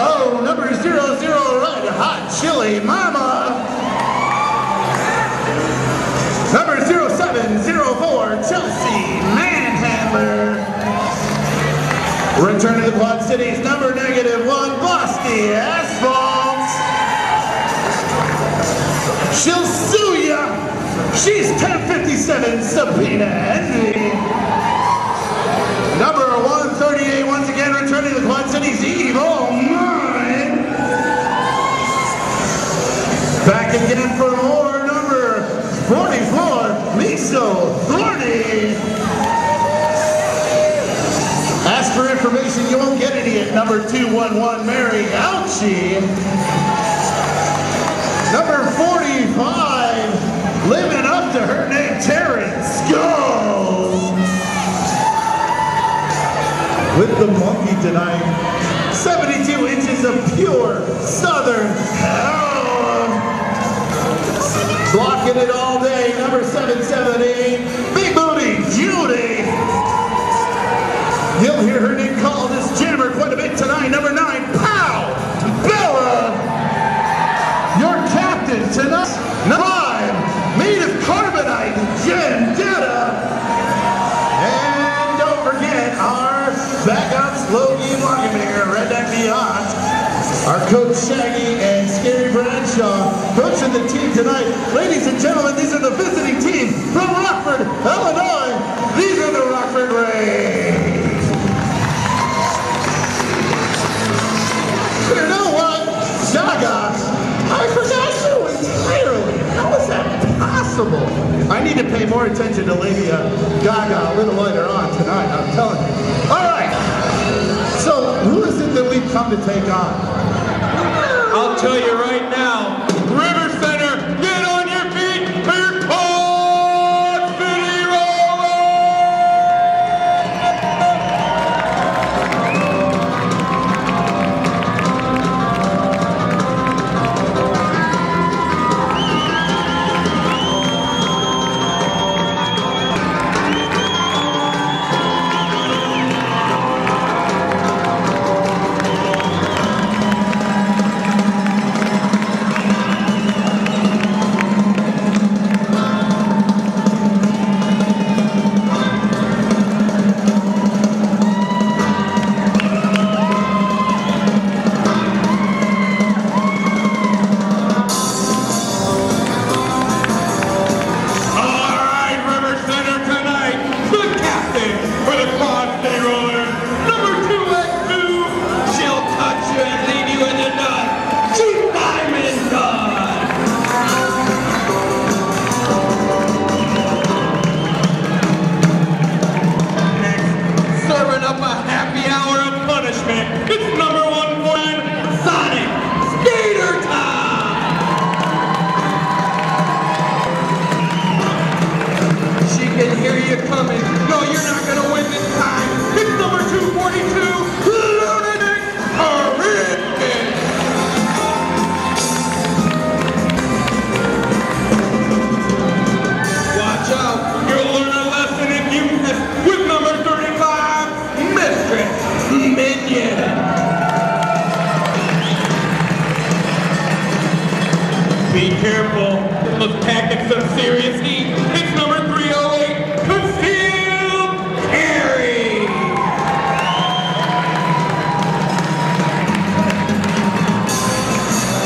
Oh, number 00 Red Hot Chili Mama. Number 0704 Chelsea Manhandler. Returning to the Quad Cities, number -1 Bosty Asphalt. She'll sue ya. She's 1057 Sabina Envy. Number 138, once again returning to the Quad Cities, Evil Mind. Back again for more, number 44, Miso Thorny. Ask for information, you won't get any at number 211, Mary Ouchie. Number 45, living up to her name, Terrence Go. With the monkey tonight, 72 inches of pure Southern hell. Blocking it all day, number 778, Big Booty Judy. You'll hear her name called as Jammer quite a bit tonight, number 9, Pow Bella. Your captain tonight, number 5, made of carbonite, Vendetta. And don't forget our backups, Logie Markenmaker, Redneck Beyond. Our coach Shaggy and Scary Bradshaw coaching the team tonight. Ladies and gentlemen, these are the visiting team from Rockford, Illinois. These are the Rockford Rays. You know what? Gaga, I forgot you entirely. How is that possible? I need to pay more attention to Lady Gaga a little later on tonight, I'm telling you. All right. So, who is it that we've come to take on? I'll tell you right now, River Center, get on your feet for your Quad City Be careful, let's packing some serious heat. It's number 308, Concealed Carry.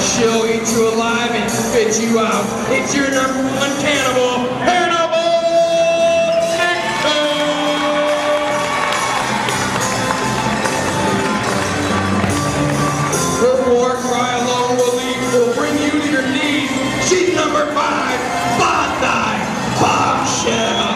She'll eat you alive and spit you out. It's your number 1 cannibal, Hannibal Nixon. Her war cry alone will bring you to your knees. She's number 5, Bonsai Bombshell.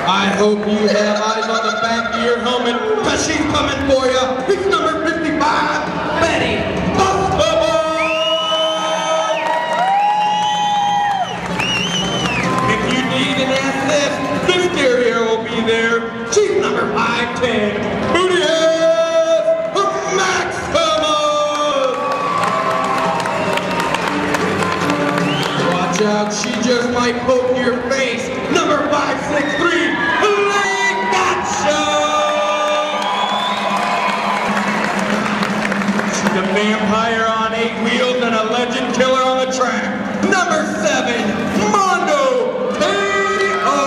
I hope you have eyes on the back of your helmet, because she's coming for you. It's number 55, Betty Bustable. If you need an assist, this carrier will be there. She's number 510, Booty out, she just might poke your face. Number 563, Lady Gotcha! vampire on 8 wheels and a legend killer on the track. Number 7, Mondo K.O.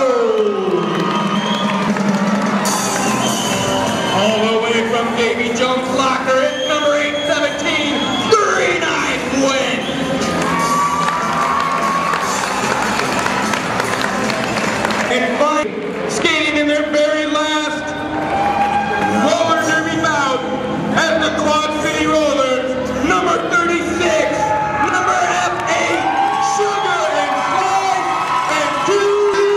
All the way from Davy Jones' locker, it's number 817, 3-9 win. And finally, skating in their very last roller derby bout at the Quad City Rollers, number 36, number F8, Sugar and Spice, and Judy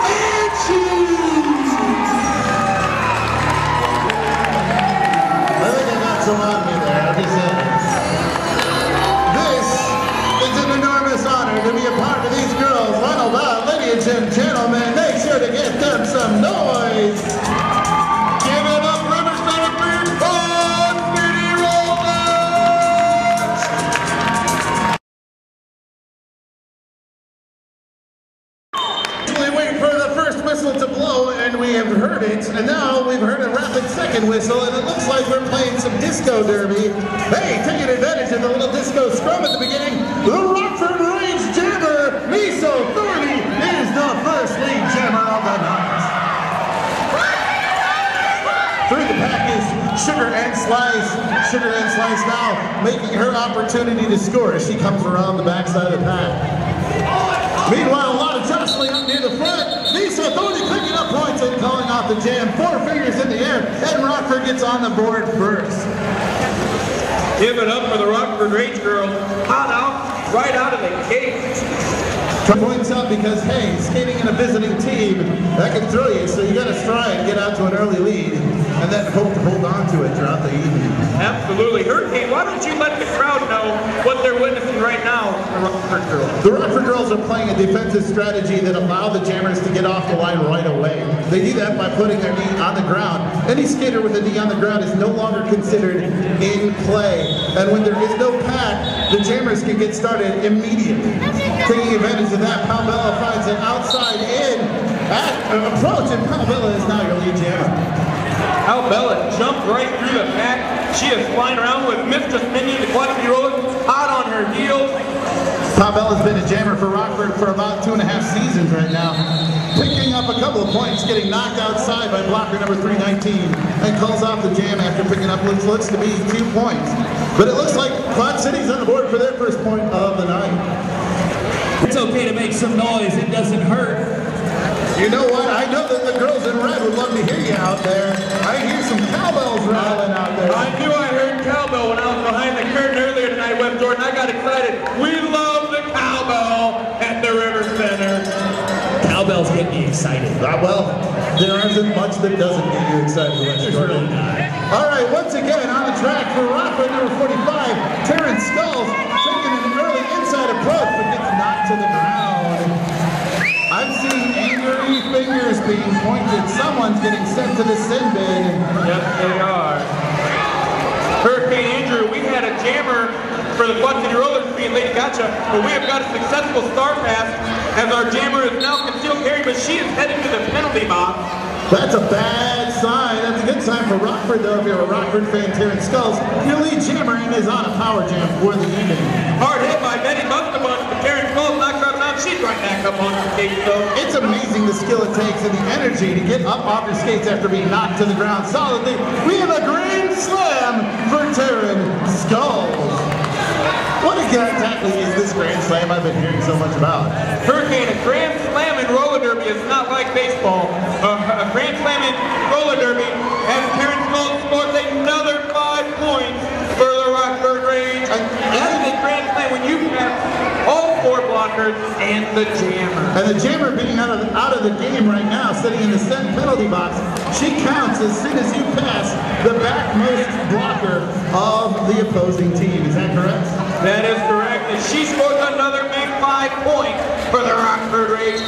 and Cheese. I think I got some on me there. I'm just saying. This is an enormous honor to be a part of these girls' final bout. Ladies and gentlemen, make sure to get them some noise. Give it up, Riverside Beer Quad City Rollers! We wait for the first whistle to blow, and we have heard it, and now we've heard a rapid second whistle, and it looks like we're playing some disco derby. Hey, taking advantage of the little disco scrum at the beginning, the Rockford Range Jammer, Miso Thorny, is the first lead jammer of the night. Through the pack is Sugar and Slice. Sugar and Slice now making her opportunity to score as she comes around the backside of the pack. Meanwhile, a lot of jostling up near the front. Miso Thorny picking up points and calling off the jam. 4 fingers in the air, and Rockford gets on the board first. Give it up for the Rockford Range girls. Hot out, right out of the gate. Points up because, hey, skating in a visiting team, that can throw you, so you got to try and get out to an early lead, and then hope to hold on to it throughout the evening. Absolutely. Hurricane, why don't you let the crowd know what they're witnessing right now, the Rockford girls? The Rockford girls are playing a defensive strategy that allow the jammers to get off the line right away. They do that by putting their knee on the ground. Any skater with a knee on the ground is no longer considered in play. And when there is no pack, the jammers can get started immediately. Taking advantage of that, Palbella finds an outside in approach, and Palbella is now your lead jammer. Palbella jumped right through the pack. She is flying around with Mistress Minnie, the Quad City Rollers, hot on her heels. Palbella's been a jammer for Rockford for about 2.5 seasons right now. Picking up a couple of points, getting knocked outside by blocker number 319, and calls off the jam after picking up what looks to be 2 points. But it looks like Quad City's on the board for their first point of the night. It's okay to make some noise, it doesn't hurt. You know what? I know that the girls in red would love to hear you out there. I hear some cowbells rattling out there. I knew I heard cowbell when I was behind the curtain earlier tonight, Web Jordan. I got excited. We love the cowbell at the River Center. Cowbells get me excited. Well, there isn't much that doesn't get you excited, Web Jordan. All right, once again on the track for Rockford number 45, Terrence Skulls taking an early inside approach, but gets knocked to the ground. I'm seeing angry fingers being pointed. Someone's getting sent to the sin bin. Yes, they are. Hurricane Andrew, we had a jammer for the Quad City Rollers being Lady Gotcha, but we have got a successful star pass as our jammer is now concealed carry, but she is headed to the penalty box. That's a bad sign. That's a good sign for Rockford, though, if you're a Rockford fan. Terrence Skulls, your lead jammer, and is on a power jam for the evening. Hard hit by Betty Bustabunch, but Terrence Skulls knocks her out. She's right back up on her skates, though. It's amazing the skill it takes and the energy to get up off your skates after being knocked to the ground solidly. We have a grand slam for Terrence Skulls. What exactly is this grand slam I've been hearing so much about? Hurricane, a grand slam in roller derby is not like baseball. A grand slam in roller derby as Terrence Skulls scores another 5 points for the Rockford Range. That is a grand slam when you have all 4 blockers and the jammer. And the jammer being out of the game right now, sitting in the set penalty box, she counts as soon as you pass the backmost blocker of the opposing team. Is that correct? That is correct, and she scores another big 5 points for the Rockford Range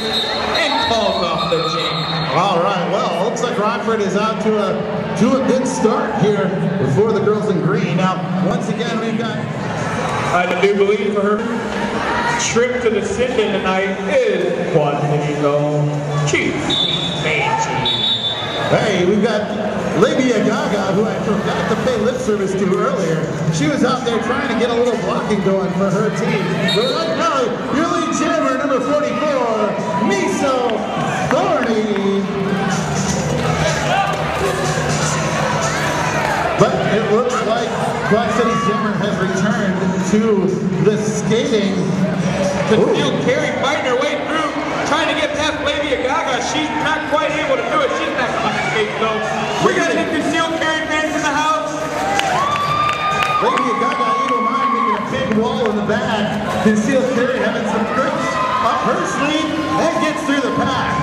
and calls off the jam. All right, well, looks like Rockford is out to a good start here before the girls in green. Now, once again, we've got... I do believe for her trip to the sit-in tonight is Quad City's own Chief Banshee. Hey, we've got Labia Gaga, who I forgot to pay lip service to earlier, she was out there trying to get a little blocking going for her team. But right now, your lead jammer, number 44, Miso Thorny. But it looks like Quad City Jammer has returned to the skating. Concealed carry fighting her way through, trying to get past Labia Gaga. She's not quite able to do it. She's not on the skate, so we got to hit concealed carry fans in the house. Labia Gaga, Eagle Mind making a big wall in the back. Concealed carry having some tricks up her sleeve and gets through the pack.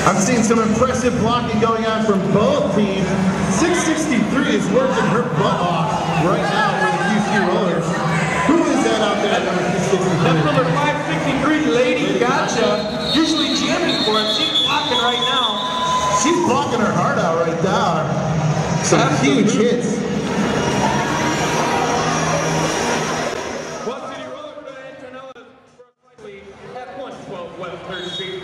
I'm seeing some impressive blocking going on from both teams. 663 is working her butt off right now for the QC Rollers. Who is that out there at number 663? That's number 563, Lady Gotcha. Usually jamming for us. She's blocking right now. She's blocking her heart out right now. Some huge hits. Quad City Rollers going to enter Antonella at 112 West 3rd Street.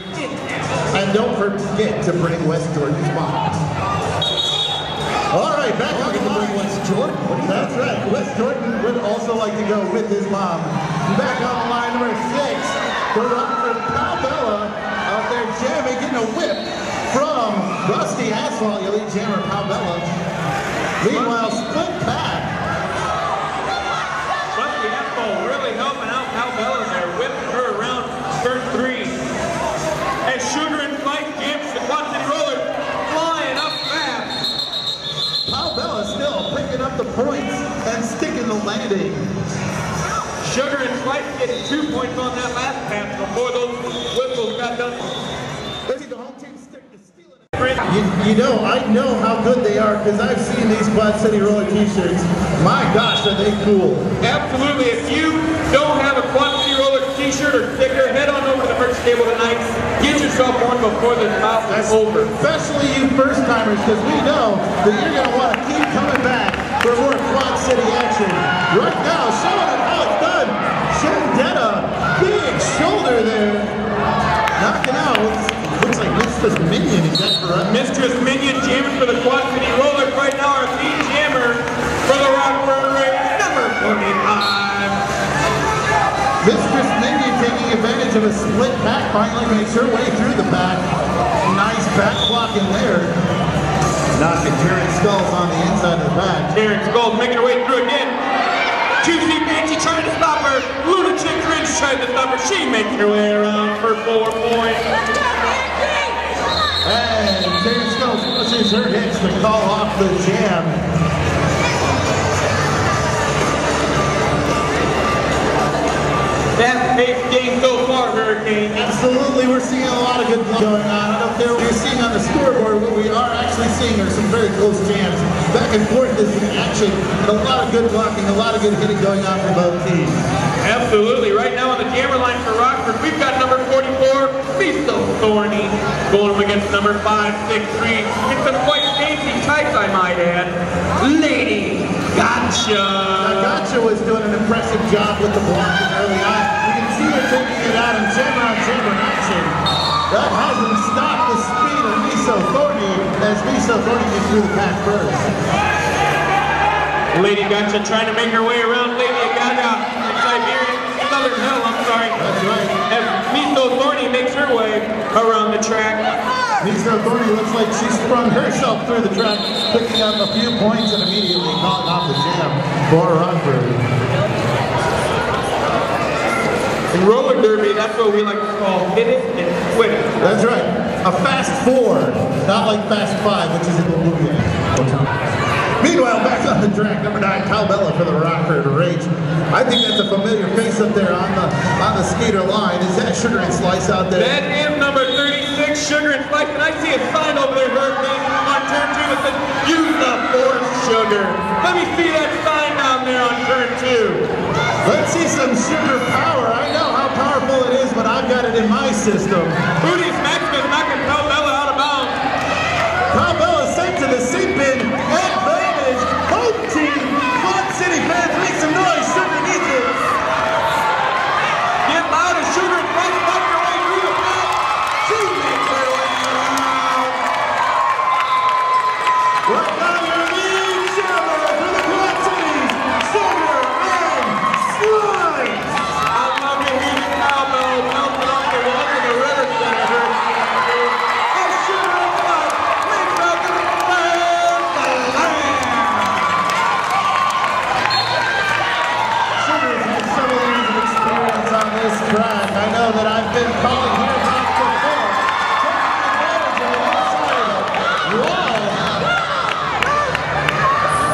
And don't forget to bring West Jordan's mom. All right, back on the line. West Jordan. That's right. West Jordan would also like to go with his mom. Back on the line, number 6, the Rockford Palbella out there jamming, getting a whip from Rusty Asphalt, your lead jammer, Palbella. Meanwhile, split pack. Rusty Asphalt really helping out Palbella there, whipping her around turn 3. And Sugar and Spike jams the Quad City Rollers flying up fast. Palbella still picking up the points and sticking the landing. Sugar and Spike getting 2 points on that last pass before those whistles got done. Maybe the home team stick to stealing it. You know, I know how good they are because I've seen these Quad City Roller t-shirts. My gosh, are they cool. Absolutely. If you don't have a Quad City Roller t-shirt or sticker, head on over to the merch table tonight. Get yourself one before this bout is over. Especially you first-timers, because we know that you're going to want to keep coming back for more Quad City action. Right now, showing them how it's done. Shendetta, big shoulder there. Knocking out, looks like Mistress Minion, is that correct? Mistress Minion jamming for the Quad City Rollers right now. Our lead jammer for the Rockford Raiders, number 45. Mistress Minion taking advantage of a split pack, finally makes her way through the pack. Nice back blocking there. Knocking Terran Skulls on the inside of the pack. Terran Skulls making her way through again. Juicy Banshee trying to stop her. Lunatic Ridge trying to stop her. She makes her way around for 4 points. And Terran Skulls pushes her hits to call off the jam. Fast pace game so far, Hurricane. Absolutely, we're seeing a lot of good going on. I don't care what you're seeing on the scoreboard. What we are actually seeing are some very close jams. Back and forth is in action, and a lot of good blocking, a lot of good hitting going on for both teams. Absolutely. Right now on the jammer line for Rockford, we've got number 44, Miso Thorny, going up against number 563. In some quite fancy tights, I might add, Lady Gotcha. Now, Gotcha was doing an impressive job with the blocking early on. You can see her taking it out in jammer action. That hasn't stopped the speed of Miso Thorny as Miso Thorny gets through the pack first. Lady Gotcha trying to make her way around Lady Gaga in Siberian, Southern Hell, I'm sorry. That's right. As Miso Thorny makes her way around the track. Miso Thorny looks like she sprung herself through the track, picking up a few points and immediately calling off the jam for Rockford. In roller derby, that's what we like to call hit it and quit it. That's right. A fast 4, not like fast 5, which is in the movie. Meanwhile, back on the track, number 9, Palbella for the Rockford Rage. I think that's a familiar face up there on the skater line. Is that Sugar and Slice out there? That is number 36, Sugar and Spike, and I see a sign over there, Hurricane, on turn 2 that says, use the force, Sugar. Let me see that sign down there on turn 2. Let's see some Sugar power. I know how powerful it is, but I've got it in my system. Udius Maximus knocking Palbella out of bounds. Palbella sent to the seat bin. Advantage. Home team. Quad City fans, make some noise. Sugar needs it. Get loud as Sugar and Spike fight their way through the pack. been calling here back before. Taking advantage of the outside wall.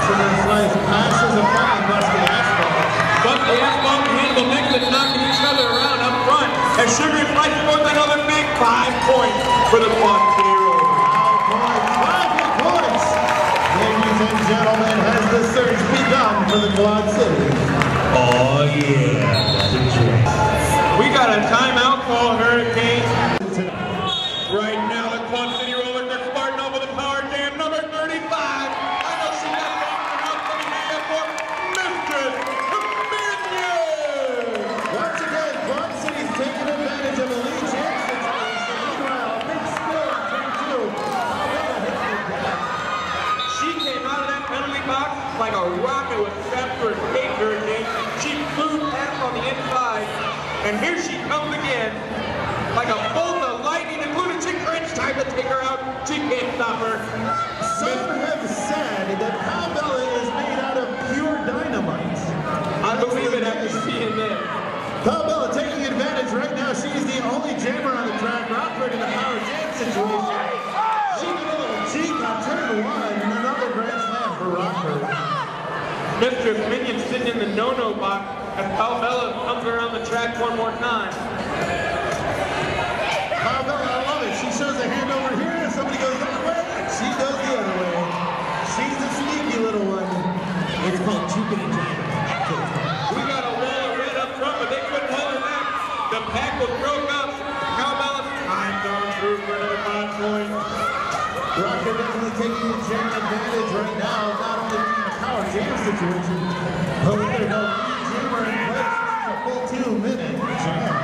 So this slice passes upon Busty Asphalt. Busty Asphalt and Hannibal Nicholas knocking each other around up front. As Sugar is fighting for another big 5 points for the Quad City Rollers. 5 points. Ladies and gentlemen, has the surge begun for the Quad City? Oh yeah. We got a timeout call, Hurricane. Right now, the Quad City Rollers are sparring over the power jam, number 35. I know she got it out from here for Mistress Minion. Once again, Quad City's taking advantage of a lead chance situation. Meanwhile, big skill on turn 2. She came out of that penalty box like a rocket was strapped to her skate, Hurricane. She flew past on the inside, and here she comes again, like a bolt of lightning, including she cringe time to take her out. She can't stop her. Some have said that Pal Bella is made out of pure dynamite. I believe it after seeing this. Pal Bella taking advantage right now. She's the only jammer on the track. Rockford in a power jam situation. She did a little cheek on turn 1 and another grand slam for Rockford. Mistress Minion sitting in the no-no box as Pal Bella comes around the track one more time. Pal Bella, I love it. She shows a hand over here and somebody goes that way and she goes the other way. She's a sneaky little one. It's called Chicken and Jam. We got a wall of red up front, but they couldn't hold her back. The pack was broke up. Pal Bella's time gone through for another 5 points. Rockford definitely taking the jam advantage right now, not only being a power jam situation, but with their no lead jammer in place, this is a full 2-minute jam.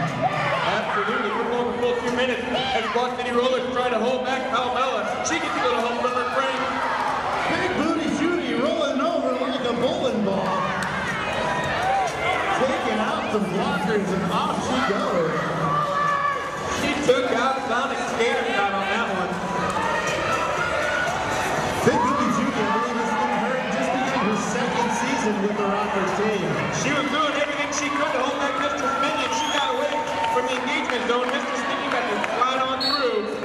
Absolutely, we're going for full 2 minutes as Quad City Rollers try to hold back Pal Bella. She gets a little help from her friend. Big Booty Judy rolling over like a bowling ball. Taking out the blockers and off she goes. She took out Sonic Skater shot on that one. Big Booty Judy, I believe this is going to hurt just began her 2nd season with the Rockford team. She was doing everything she could to hold back Mistress Minion. She got away from the engagement zone. Mistress Minion got to slide on through.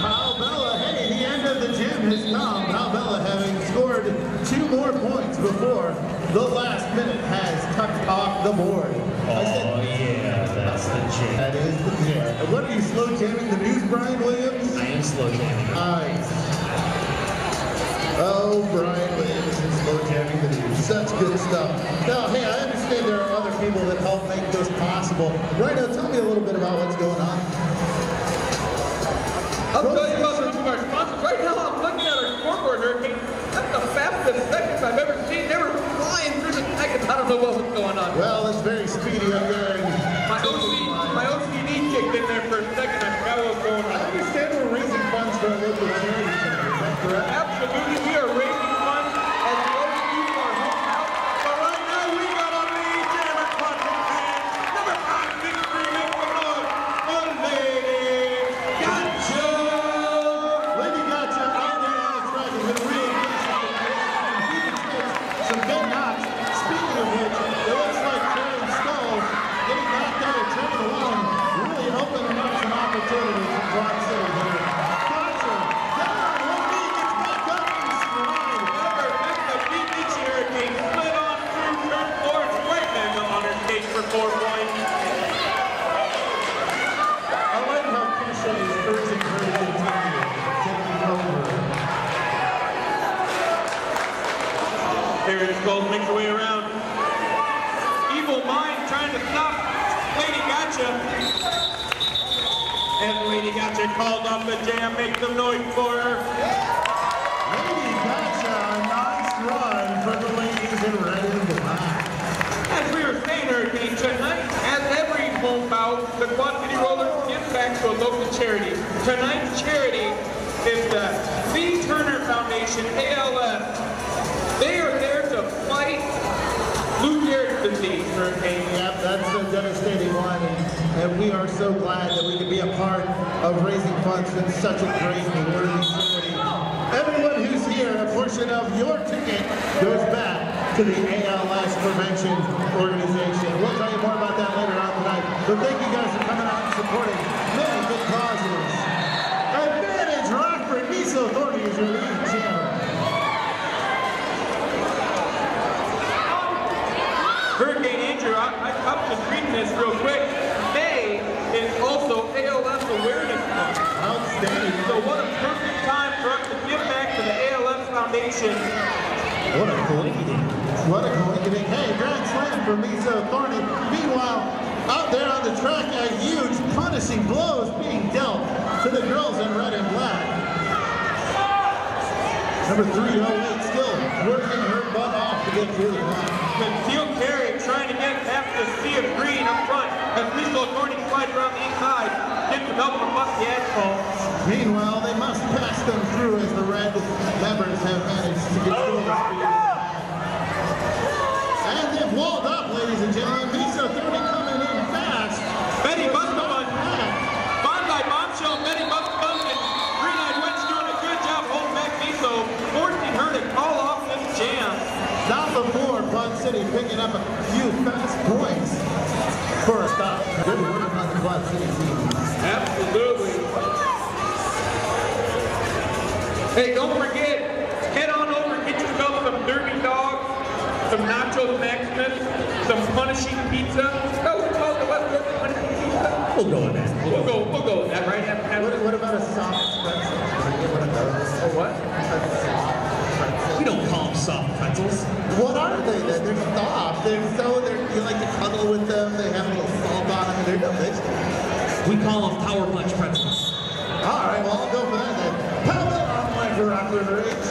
Pal Bella, hey, the end of the gym has come. Pal Bella having scored 2 more points before the last minute has tucked off the board. Oh yeah, that's the jam. That is the jam. And what are you slow jamming the news, Brian Williams? I am slow jamming. Nice. Oh, Brian Williams is slow jamming the news. Such good stuff. Now, hey, I understand there are other people that help make this possible. Right now, tell me a little bit about what's going on. I'll tell you about some of our sponsors. Right now, I'm looking at our scoreboard, Hurricane. That's the fastest seconds I've ever seen. They were flying through the seconds. I don't know what was going on. Well, it's very speedy up there. My OCD kicked in there for a second. I forgot what was going on. I understand we're raising funds for our local charity tonight. Is that correct? Absolutely, we are raising funds as the OCD for our hometown. But right now, we got a lead jammer clutching fan. Number 5, Big Screen in from North. Lady Gotcha! Lady Gotcha out there on the track has been really good. Some good knocks. Speaking of which, it looks like Karen Skull getting knocked out of turn 1, really opening up some opportunities in Quad City here. Gotcha, down on one knee, gets back up in stride. Never missed a beat each Hurricane. Slid on through turn 4 and right back up on her skate for 4 points. I like how Keisha is urging her to continue taking over. Karen Skull makes her way around. Evil Mind trying to stop Lady Gotcha. And Lady Gotcha called off the jam, make some noise for her. Lady Gotcha, a nice run for the ladies in red and black. As we were saying, Hurricane, tonight, as every home bout, the Quad City Rollers give back to a local charity. Tonight's charity is the Lee Turner Foundation, ALS. They are there to fight Lou Gehrig's disease, Hurricane. Yep, that's a devastating one, and we are so glad that we can be a part of raising funds for such a great and worthy charity. Everyone who's here, a portion of your ticket goes back to the ALS Prevention Organization. We'll tell you more about that later on tonight, but thank you guys for coming out. Foundation. What a coinky-dink. What a coinky-dink. Hey, grand slam for Miso Thorny. Meanwhile, out there on the track, a huge punishing blows being dealt to the girls in red and black. Number 308 still working her butt off to get through the match. Concealed carry trying to get past the sea of green up front as Miso Thorny slides around the inside, gets the double to bust the asphalt. Meanwhile, they must pass them through as the red members have managed to get through the speed. And they've walled up, ladies and gentlemen. Miso Thorny coming in fast. Betty Buskabun, Bondi Bombshell, Betty Buskabun, and Green-Eyed Witch doing a good job holding back Miso, forcing her to call off this jam. Not before Bud City picking up a few fast points for a stop. Good work on the Bud City team. Absolutely. Hey, don't forget, head on over and get yourself some Derby dogs, some Nachos Maximus, some punishing pizza. Oh, we call it the West Coast punishing pizza. We'll go with that. We'll go with that, right? What about a soft pretzel? Can we get one of those? A what? We don't call them soft pretzels. What are they then? They're soft. You like to cuddle with them. They have a little salt on them. They're delicious. We call them Power Punch pretzels. All right, well, I'll go for that then. Power on my Rocker Rage.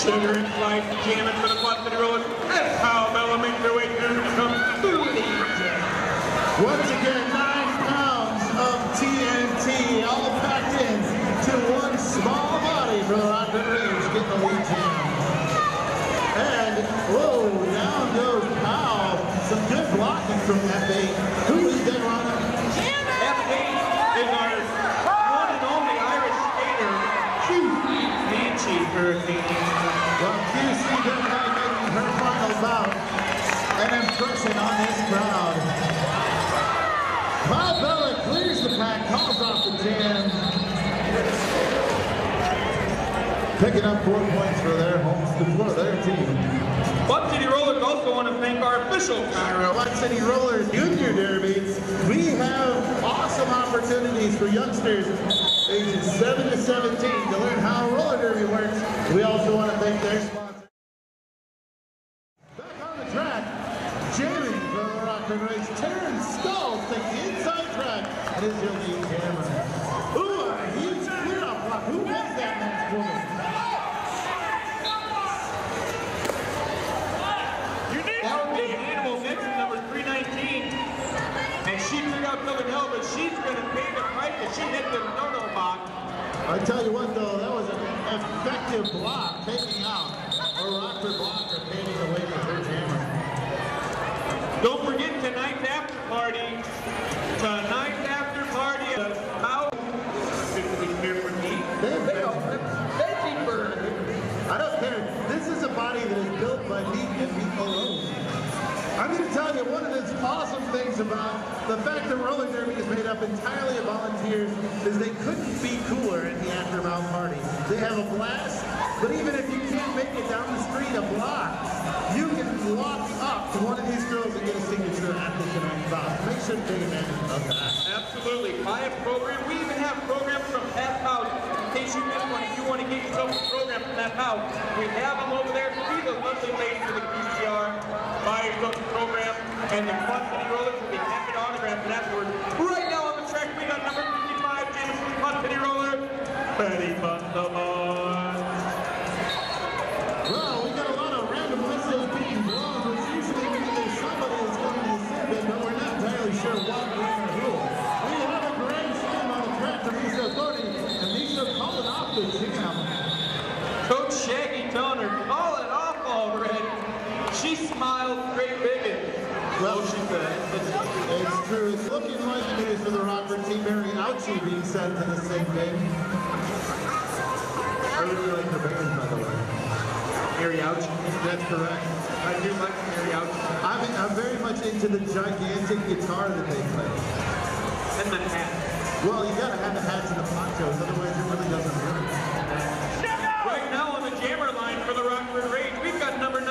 Sugar and Slice jamming for the Quad City Rollers as Kyle Bella makes their way through to become fully jammed. Once again, 9 pounds of TNT all packed in to one small body for the Rocker Rage getting the lead jam. And, whoa, down goes Powell. Some good blocking from F8. Who is that runner? F8 is our one and only Irish skater, QC Banshee Hurricane. Well, QC tonight making her final bout. An impression on this crowd. Kyle Bella clears the pack, calls off the jam. Picking up 4 points for their team. Quad City Rollers also want to thank our official Cairo. Quad City Rollers Junior Derby. We have awesome opportunities for youngsters ages 7 to 17 to learn how roller derby works. We also want to thank their sponsor. Back on the track, jamming for the Rock and Race. Terrence Skulls takes the inside track and is your lead jammer. Ooh, a huge clear up block. Who was that next woman? That would be Animal Nixon, number 319. And she figured out something hell, but she's going to pay the price that she hit the no-no box. I tell you what though, that was an effective block, taking out a rocker blocker, paving the way for her jammer. Don't forget tonight's after party. Tonight's after party at House. Here for me. I don't care. This is a body that is built by meat and meat alone. I'm going to tell you one of the awesome things about the fact that roller derby is made up entirely of volunteers is they couldn't be cooler at the after-bout party. They have a blast, but even if you can't make it down the street a block, you can walk up to one of these girls and get a signature after tonight's bout. Make sure to take advantage of that. Absolutely. Buy a program. We even have programs from Pat's House. In case you missed one, if you want to get yourself a program from that house, we have them over there. See those lovely ladies for the QCR. Buy yourself a program, and the Quad City Rollers will be happy to autograph it afterwards. Right now on the track, we got number 55, Jameson Quad City Rollers, Betty Buskabun. Well, we got a lot of random whistles being blown, which usually means there's somebody that's going to sin bin, but we're not entirely sure what, when, or who. We have a grand slam on the track for Miso Thorny, and Miso calling off the jam. Coach Shaggy telling her, call it off already. She smiled straight big and, well, she said. It's true. It's looking like news for the Rockford team. Mary Ouchie being sent to the same thing. I really like her band, by the way. Mary Ouchie. That's correct. I do like Mary Ouchie. I'm very much into the gigantic guitar that they play. And the hat. Well, you gotta have the hats and the ponchos, otherwise it really doesn't work. Right now on the jammer line for the Rockford Rage, we've got number 9,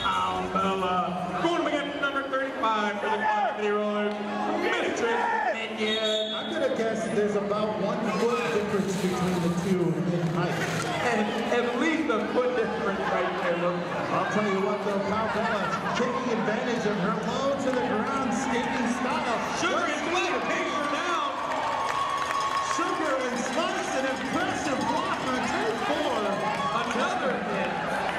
Kyle Bella. Going up against number 35 for the Quad City Rollers, Mistress Minion. I'm gonna would guess there's about 1 foot difference between the two in height. And at least a foot difference right there. Look. I'll tell you what though, Pal Bella taking advantage of her low to the ground skating style. Sugar and Slice takes her down. Sugar and Slice, an impressive block on take 4. Another hit.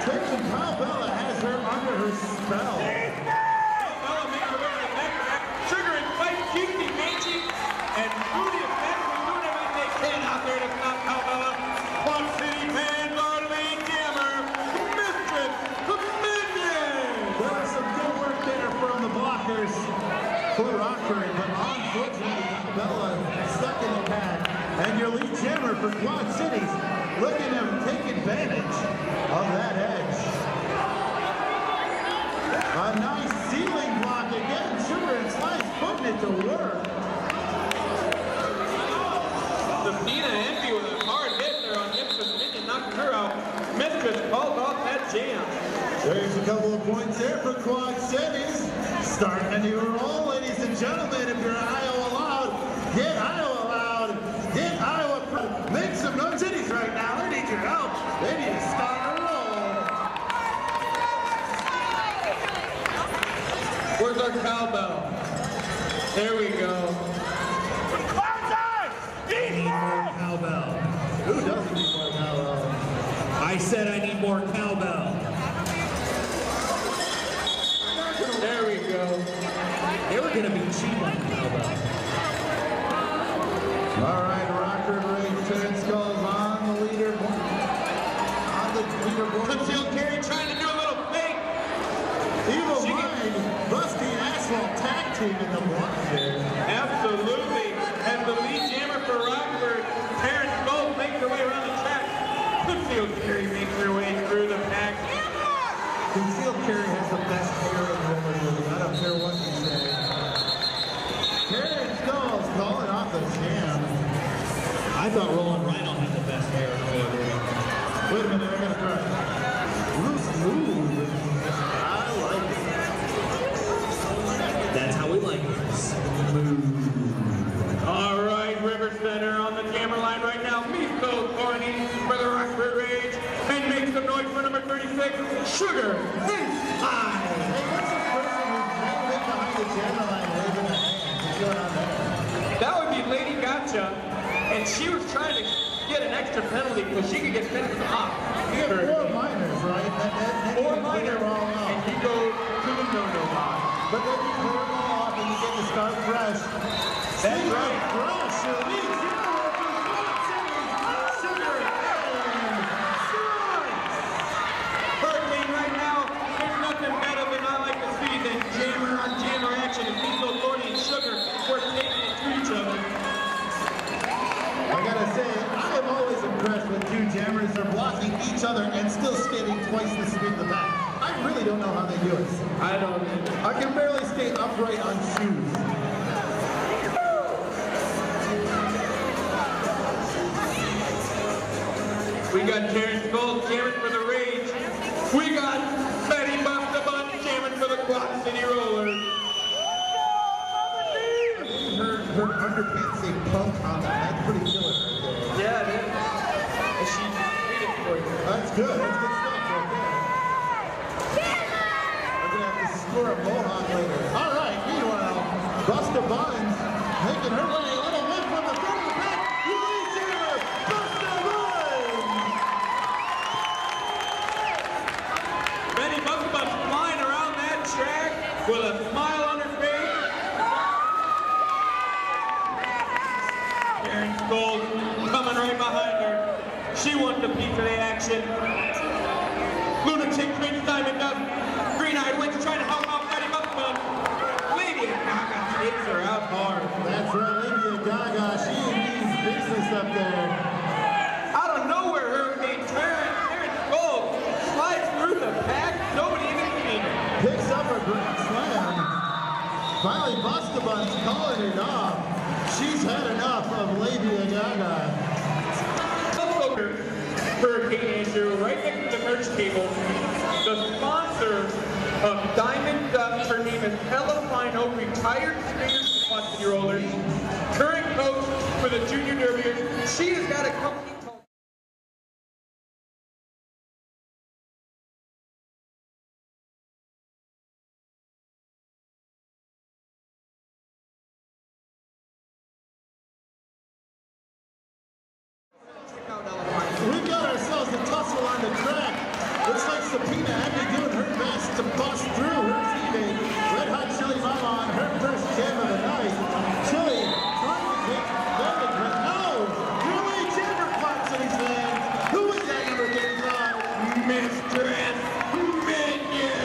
Taking Pal Bella has her under her spell. Bella makes her way to the back. Sugar and Slice keep the mangy and Rudy and Patrick doing everything they can out there to stop Pal Bella. Quad City fans are Lane Jammer, Mistress Dominion. There was some good work there from the blockers for Rockford, but unfortunately Bella stuck in the pad. And your lead jammer for Quad Cities looking to take advantage of that edge. A nice ceiling block again. Sugar and Slice putting it to work. Sabina Envy with a hard hit there on Mistress Dominion, knocking her out. Mistress called off that jam. There's a couple of points there for Quad Cities. Starting a new roll, ladies and gentlemen. If you're Iowa Loud, get Iowa Loud. Get Iowa Proud. Make some noise. Cities right now. They need your help. They need to start a roll. Where's our cowbell? There we go. I need more cowbell. Who doesn't need more cowbell? I said I need more cowbell. There we go. They were gonna be cheap on cowbell. All right, Rockford Rage turn skulls on the leaderboard. On the leaderboard. Concealed carry trying to do a little fake. Evil Mind, Busty and Asphalt tag team in the block there. Absolutely. And the lead jammer for Rockford, Terrence Gold, makes her way around the track. Concealed carry makes her way through the pack. Concealed carry has the best hair in roller derby. I don't care what you say. Terrence Skulls calling off the jam. I thought Roland Rhino had the best hair in roller derby. Wait a minute, I gotta try. Loose smooth. I like it. That's how we like it. Smooth. All right, River Center on the jammer line right now. Miso Thorny for the Rockford Rage. And make some noise for number 36, Sugar and Slice. Hey, what's this person who's right behind the jammer line waving her hands? What's going on there? That would be Lady Gotcha. And she was trying to get an extra penalty so she could get finished off. You have 4 minors, right? That 4 you minor, clear all off. and you go to the no-no box. But then you clear them all off and you get to start fresh. That's right. Fresh, your lead zero for Quad Cities, Sugar and Slice. Hurricane right now, there's nothing better than I like to see than jammer on jammer action. And Miso Thorny and Sugar were taking it to each other. I gotta say, I am always impressed when 2 jammers are blocking each other and still skating twice the speed of the back. I really don't know how they do it. I don't. I can barely stay upright on shoes. We got Terrence Gold jamming for the Rage. We got Betty Bustabun jamming for the Quad City Rollers. Her underpants say punk on that. That's pretty killer right there. Yeah, it is. And she made it for you. That's good. That's good stuff right there. We're gonna have to score a mohawk later. All right. Meanwhile, Busta Buns making her way a little win from the front of the pack. You lead jammer, Busta Buns. Betty Bustabun flying around that track with a smile on her face. Terrence Gold coming right behind her. She wants a piece of the action. Lunatic Prince Diamond does. Green-eyed Witch trying to help out Betty Bustabun. Lady Gaga takes her out hard. That's right, Lady Gaga. She means business up there. Out of nowhere, Hurricane Terrence Gold slides through the pack. Nobody even seen her. Picks up a grand slam. Finally, Busta Buns calling it off. She's had enough of Lady Gaga. Hurricane issue right next to the merch table. The sponsor of Diamond Dust, her name is Ella Fino, retired skater for Quad City Rollers. Current coach Sabina Envy doing her best to bust through her teammate. Red Hot Chili Mama on her first jam of the night. Chili trying to take very good. No! Julie Jammer claps in his hand. Who is that number 35? Mistress Minion!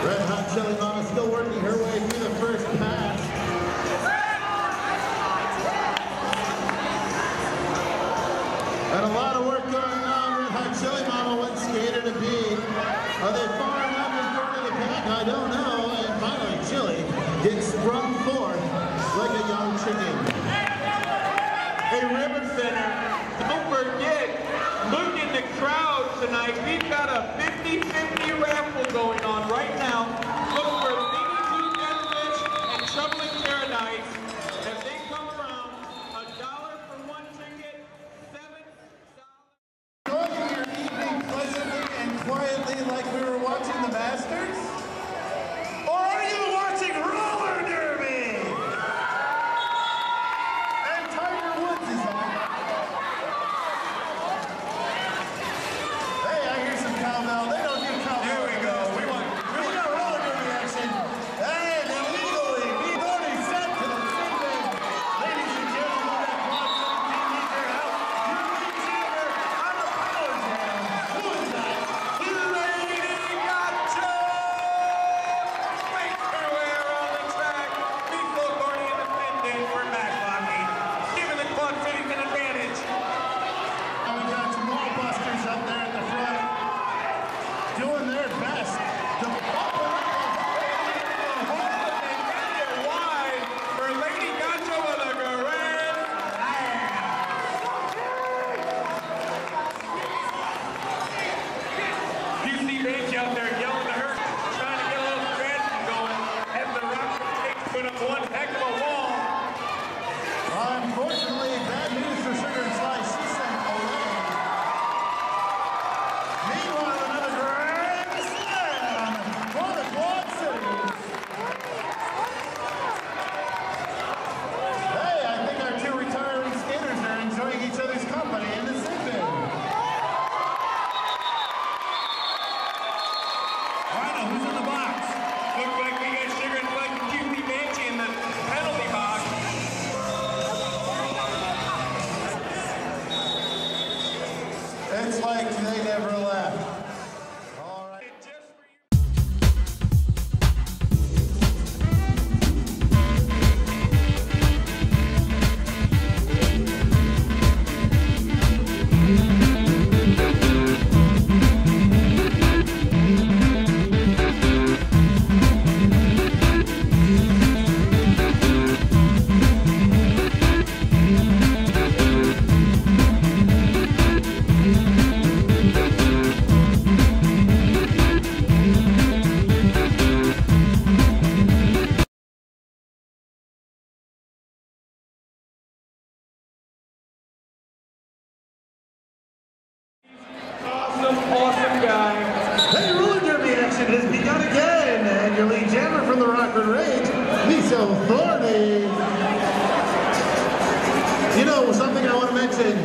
Red Hot Chili Mama still working her way through the first pass. And a lot of work going on. Red Hot Chili Mama went skater to beat. Are they far enough in front of the pack? I don't know. And finally, Chili gets sprung forth like a young chicken. Hey, Ribbon Center, don't forget, look in the crowd tonight. We've got a 50-50 raffle going on right now. Look for Lady Deathwish and Trouble in Paradise. If they come around, $1 for one ticket, $7. Enjoying your evening pleasantly and quietly like we were watching the Masters? Or are you watching roller derby? And Tiger Woods is on. Hey, I hear some cowbell. They don't do cowbell. There we go. We got roller derby action. And illegally, we've already sent to the Finland. Ladies and gentlemen, that Quad 17 meter out. Your lead jammer on the power jam. Who is that? Lady Gotcha! Makes her way around the track. Lisa Gordy in the Finland for backlocking, giving the Quad Cities an advantage. And we got some wall busters up there at the front, doing their best to pop it up. Wide for Lady Gotcha with a grand slam. You see Banshee out there yelling to her, trying to get a little strategy going, as the Rocker takes put up one heck of a wall. Unfortunately, bad news for Sugar and Slice. She's sent away. Meanwhile, another grand slam for the Quad Cities. Hey, I think our two retiring skaters are enjoying each other's company in the Sigbin. All right, now who's in the box? Looks like we got Sugar and Slice and QC Banshee in the penalty box. It's like they never left. All right. Just for you. Awesome guy. Hey, roller derby action has begun again, and your lead jammer from the Rockford Rage, Miso Thorny. You know, something I want to mention,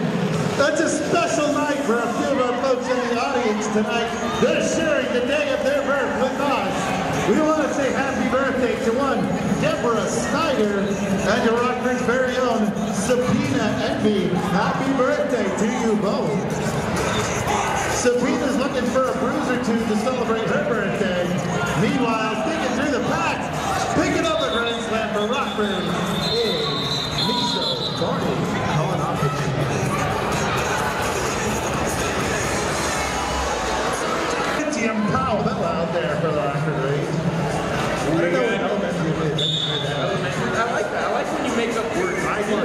that's a special night for a few of our folks in the audience tonight. They're sharing the day of their birth with us. We want to say happy birthday to one, Deborah Snyder, and your Rockford's very own, Sabina Envy. Happy birthday to you both. Sabina's looking for a bruise or two to celebrate her birthday. Meanwhile, sticking through the pack, picking up a grand slam for Rockford is Miso Thorny calling off the Jim Powell out there for the Rockford Rage. I like that. I like when you make up words. I do.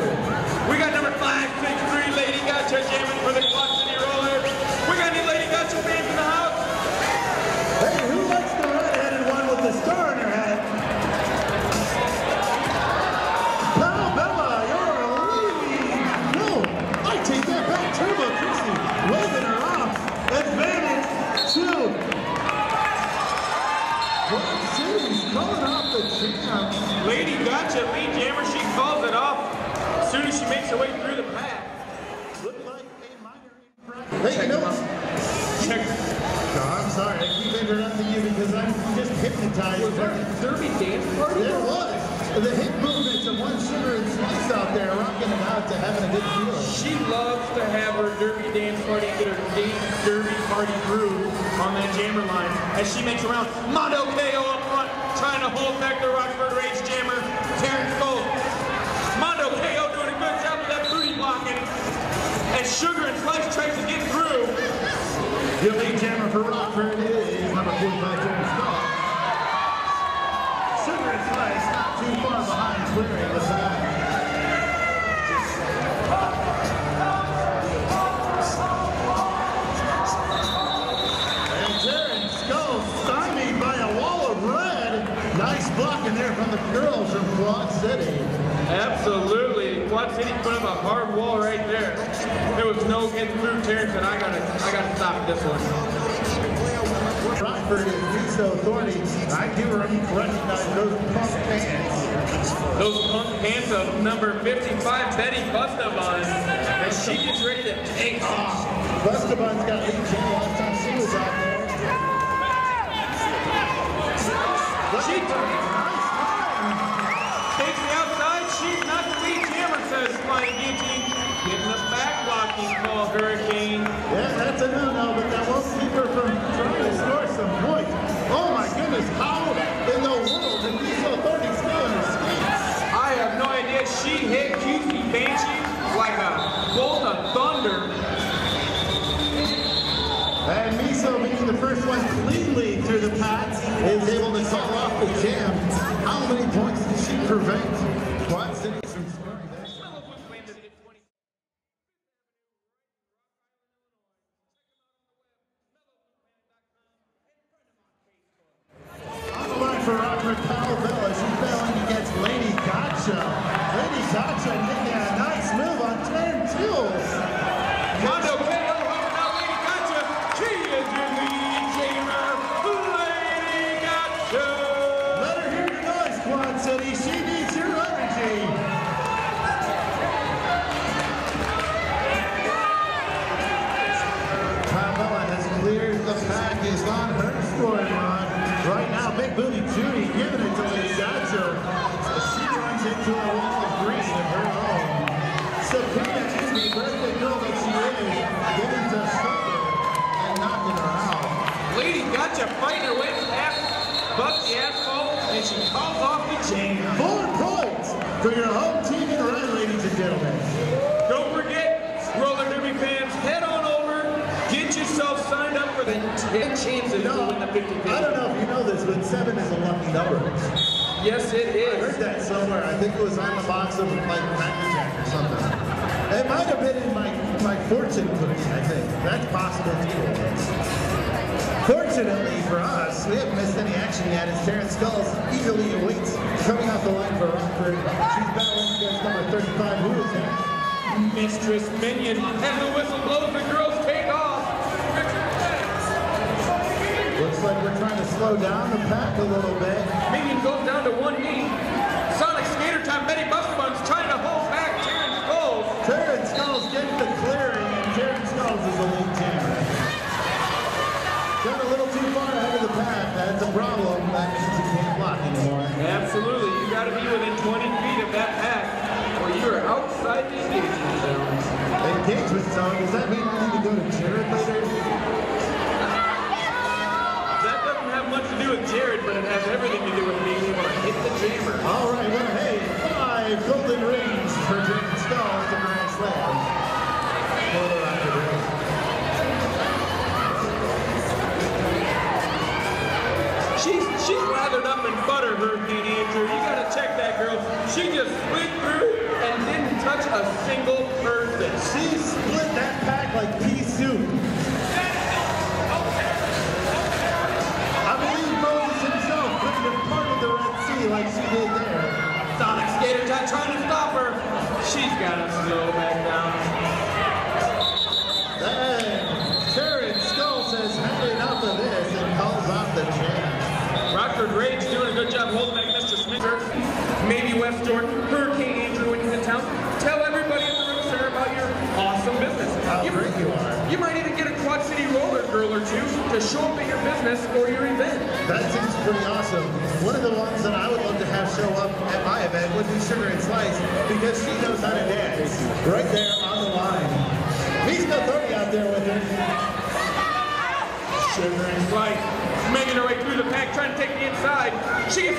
We got number 563, Lady Gotcha jamming for the Quad City Rollers. We got any Lady Gotcha fans in the house? Hey, who likes the red-headed one with the star in her head? Powell Bella, you're leaving. No, I take that back. Turbo Christie waving her off. Advantage to Quad Cities calling off the champ. Lady Gotcha, lead jammer, she calls it off as soon as she makes her way through the pack. Looked like a magnetized. Was there a derby dance party? There was. The hip movements of one Sugar and Spice out there rocking it out to having a good feeling. She loves to have her derby dance party, get her derby party groove on that jammer line as she makes around. Mondo KO up front, trying to hold back the Rockford Rage jammer, Terrence Cole. Mondo KO doing a good job of that booty blocking as Sugar and Spice tries to get through. The lead jammer for Rockford is number 45, Terrence Cole. Sugar and Spice not too far behind, clearing the side. And Terrence Cole stymied by a wall of red. Nice blocking there from the girls from Quad City. Absolutely, Quad City put up a hard wall right there. There was no getting through Terrence, and I gotta stop this one. Rockford is Miso Authority. I do recognize those punk pants. Those punk pants of number 55, Betty Bustabun, as she gets ready to take off. Bustabun's got lead jammer last time she was out there. She takes the outside. She's not the lead jammer, says Flying Guillotine. Getting the back blocking call, Hurricane. Yeah, that's a no-no, but that won't keep her from trying to score some points. Oh my goodness, how in the world did Miso Authority still in her skates? I have no idea. She hit QC Banshee like a bolt of thunder. And Miso, being the first one cleanly through the pack, is able to call off the jam. How many points did she prevent Quad City from scoring that? On the line for Rockford, Powell Bella. She's battling against Lady Gotcha. Lady Gotcha making a nice move on Terrence Hills. Mondo KO helping out Lady Gotcha. She is your lead jammer, Lady Gotcha. Let her hear your noise, Quad City. She needs your energy. Pamela has cleared the pack, is on her scoring run. Right now, Big Booty Judy giving it to Lady Gotcha as she runs into a wall of grease of her own. Sabrina is the birthday girl that she is, getting to shoulder and knocking her out. Lady Gotcha fighting her way past Buck the Asphalt, and she calls off the jam. 4 points for your home team in red, ladies and gentlemen. Don't forget, roller derby fans, head on over, get yourself signed up for the 10 chances to win the 50-50. I don't know if you know this, but 7 is a lucky number. Yes, it I heard is. that somewhere. I think it was on the box of like Cracker Jack or something. It might have been in my fortune cookie, I think. That's possible too. Fortunately for us, we haven't missed any action yet as Terrence Skulls eagerly awaits coming off the line for Rockford. She's battling against number 35. Who is that? Mistress Minion, and the whistle blows, the girls take off. Looks like we're trying to slow down the pack a little bit. Minion goes down to 1 knee. Sonic Skater Time, Betty Bustabun's trying to hold back Terrence Cole. Terrence Skulls getting the clearing, and Terrence Skulls is the lead jammer. Got a little too far ahead of the pack. That's a problem. That means you can't block anymore. Absolutely, you got to be within 20 feet of that pack, or you are outside the engagement zone. Engagement zone? Does that mean I need to go to Jared later? That doesn't have much to do with Jared, but it has everything to do with being able to hit the jammer. All right, well, hey, 5 golden rings for Terrence Skulls to Grand Slam. For the Rockford Rings. She's lathered up in butter, Hurricane Andrew. You gotta check that girl. She just slid through and didn't touch a single person. She split that pack like pea soup. I believe Moses himself couldn't have parted the Red Sea like she did there. Sonic Skater Time trying to stop her. She's gotta slow back down. And Terrence Skulls has had enough of this and calls off the jam. Rockford Rage doing a good job holding back Mr. Smith. Maybe West Jordan, Hurricane Andrew when he's in town. Tell everybody at the River Center about your awesome business. How great you are. You might even get a Quad City roller girl or two to show up at your business or your event. That seems pretty awesome. One of the ones that I would love to have show up at my event would be Sugar and Slice, because she knows how to dance. Right there on the line. Miska 30 out there with her. Sugar and Slice making her way through the pack, trying to take the inside. She gets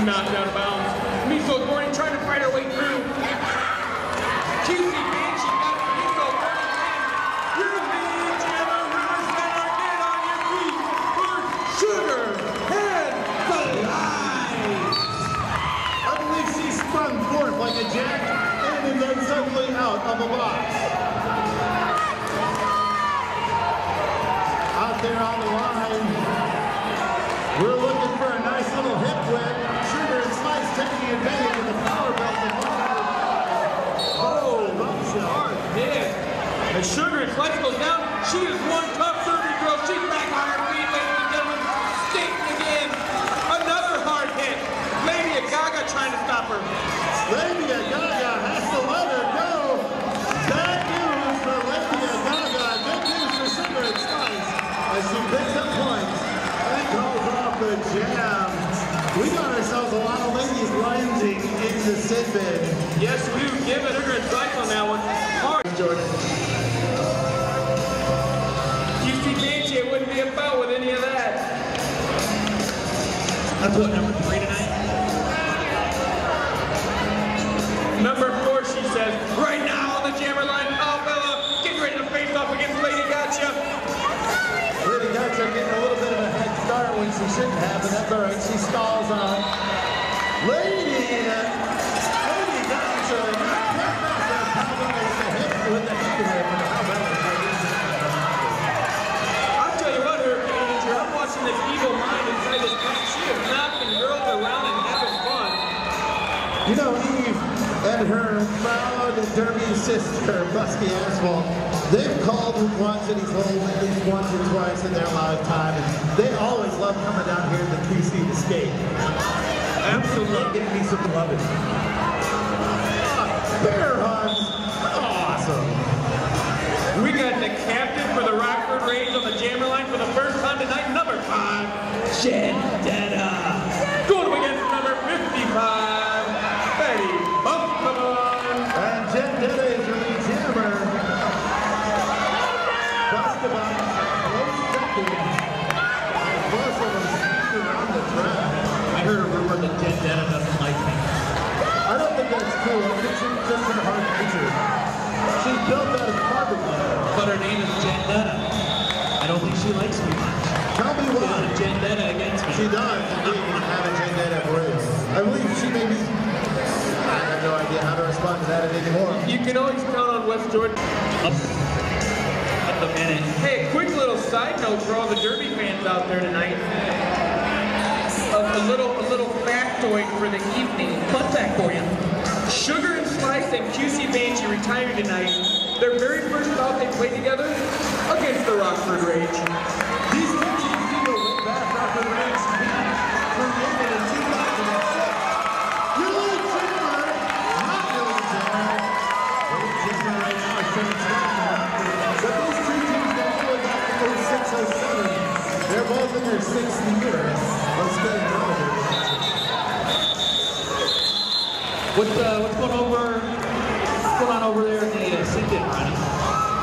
knocked out of bounds. Miso Gordon trying to fight her way through. QC Banshee got Miso Gordon in. You're being Jammer Riverside Arcade on your feet for Sugar and Slice. I believe she sprung forth like a jack and then suddenly out of a box. Out there on the line, we're looking for a nice little hip whip. Sugar and Slice taking advantage of the power belt of 105. Oh, hard hit. As Sugar and Slice goes down, she is one tough serving girl. She's back on her feet, ladies and gentlemen. Skating again. Another hard hit. Lady Gaga trying to stop her. Lady Gaga has to let her go. Bad news for Lady Gaga. Good news for Sugar and Slice. As she picks up points and calls off the jam. We got ourselves a lot of ladies lunging into Sidbin. Yes, we do. Give it Sugar and Slice on that one. Hard. Jordan. QC Banshee, it wouldn't be a foul with any of that. That's what, number 3 tonight? Number 4, she says, right now on the jammer line, Bella getting ready to face off against Lady Gotcha. Lady Gotcha getting a little bit of a head start when she shouldn't have, but that's all right. She stalls on. Lady Gotcha not quite back with the hip whip and how Bella I'll tell you what, Andrew, I'm watching this evil mind inside this pack. She is knocking girls around and having fun. You know, Eve and her proud derby sister, Busky Asphalt, they've called Quad City's home at least once or twice in their lifetime, and they always love coming down here to the QC to skate. Absolutely. Getting me some loving. Bear hugs. Awesome. We got the captain for the Rockford Range on the jammer line for the first time tonight, number 5, Jen Detta. going up against number 55, Betty Bustaman. And Jen Detta is your lead jammer. Bustaman, close second. And both of them sneaking around the track. I heard a rumor that Jen Detta doesn't like me. I don't think that's cool. I think she's just her hard nature. She's built out of carbon leather. But her name is Jen Detta. I don't think she likes me much. Tell me She has why. a Jen Detta against me. She does indeed have a Jen Detta for you. I believe she may be. I have no idea how to respond to that anymore. You can always count on West Jordan. Up at the minute. Hey, quick little side note for all the Derby fans out there tonight. A little factoid for the evening. Fun fact for you. Sugar and Slice and QC Banshee retiring tonight. Their very first bout they played together against the Rockford Rage. These legends do go way back after the race. Created in 2006. Billy Jammer, not Billy Jammer. Billy Jammer right now is saying but those two teams go all the way back to 06, 07. They're both in their 6th year of skating roller. What's going on over there in the sit-in, Ronnie?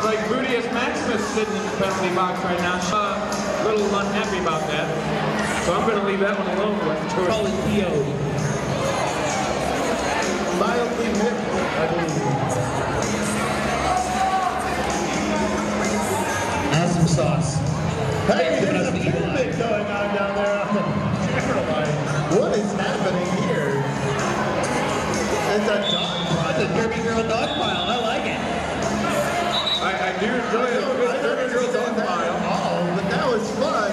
Like Budius Maximus sitting in the penalty box right now. A little unhappy about that. So I'm going to leave that one alone. Probably PO'd. Mildly nipped, I believe. Have some sauce. Hey, Giving there's us a the evil pyramid going on down there on the camera line. What is happening here? It's a dog pile. That's a Derby Girl dog pile. I like it. I do enjoy it. I don't understand that at all, but that was fun.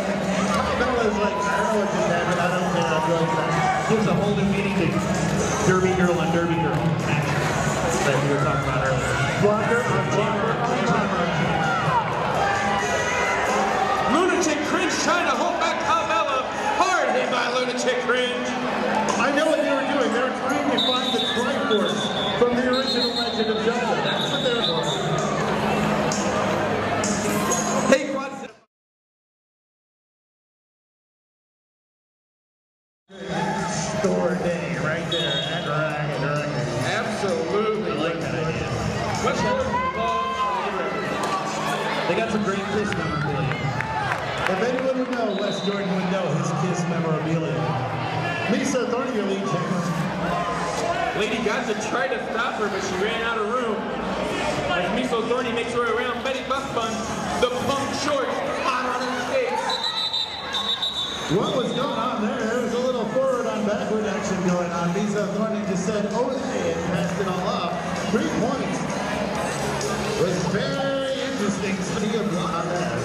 Bella's like, I don't know what just happened. I don't care. I'm going to Gives a whole new meaning to Derby Girl on Derby Girl match that we were talking about earlier. blocker on blocker on blocker. Lunatic Cringe trying to hold back Carmella. Hard hit by Lunatic Cringe. I know what they were doing. They were trying to find the Triforce from the original Legend of Zelda. That's what they were doing. Thor Day right there at Ragged Records. Absolutely. I like that idea. West Jordan loves They got some great Kiss memorabilia. If anyone would know, West Jordan would know his Kiss memorabilia. Miso Thorny, your lead champion. Lady got to try to stop her, but she ran out of room. As Miso Thorny makes her way around, Betty Buckbun, the punk shorts, hot on his face. What was going on there? There was a little forward on backward action going on. Miso Thorny just said, oh, hey, and passed it all off. 3 points. Was very interesting. Pretty good on that.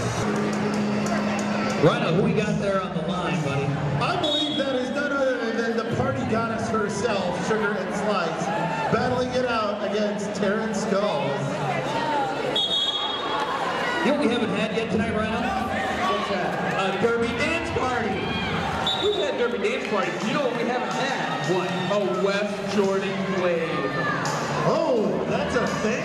Rhino, who we got there on the line, buddy? I believe that is none other than the party goddess herself, Sugar and Slice, battling it out against Terrence Skulls. You know what we haven't had yet tonight, Rhino? What's that? A Derby Dance Party. We've had Derby Dance Party. You know what we haven't had? What? A West Jordan wave. Oh, that's a thing?